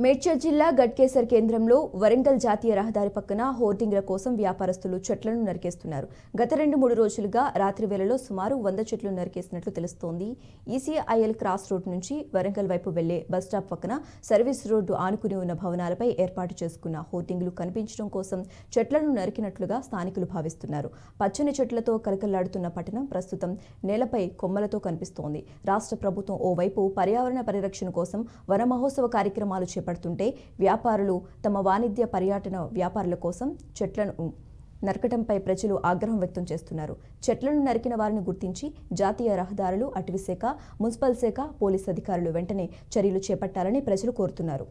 మేడ్చల్ జిల్లా గట్కేసర్ కేంద్రంలో వరంగల్ జాతీయ రహదారి పక్కన హోర్డింగ్ల కోసం వ్యాపారస్తులు చెట్లను నరికేస్తున్నారు. గత 2-3 రోజులుగా రాత్రి వేళలో సుమారు 100 చెట్లు నరికేసినట్లు తెలుస్తోంది. ఈసీఐఎల్ క్రాస్ రోడ్ నుంచి వరంగల్ వైపు వెళ్లే బస్టాప్ పక్కన సర్వీస్ రోడ్డు ఆనుకుని ఉన్న భవనాలపై ఏర్పాటు చేసుకున్న హోర్డింగ్లు కనిపించడం కోసం చెట్లను నరికినట్లుగా స్థానికులు భావిస్తున్నారు. పచ్చని చెట్లతో కలకల్లాడుతున్న పట్టణం ప్రస్తుతం నేలపై కొమ్మలతో కనిపిస్తోంది. రాష్ట్ర ప్రభుత్వం ఓవైపు పర్యావరణ పరిరక్షణ కోసం వన మహోత్సవ కార్యక్రమాలు చేపడుతుంటే వ్యాపారులు తమ వాణిజ్య పర్యాటన వ్యాపారుల కోసం చెట్లను నరకటంపై ప్రజలు ఆగ్రహం వ్యక్తం చేస్తున్నారు. చెట్లను నరికిన వారిని గుర్తించి జాతీయ రహదారులు, అటవీశాఖ, మున్సిపల్ శాఖ, పోలీస్ అధికారులు వెంటనే చర్యలు చేపట్టాలని ప్రజలు కోరుతున్నారు.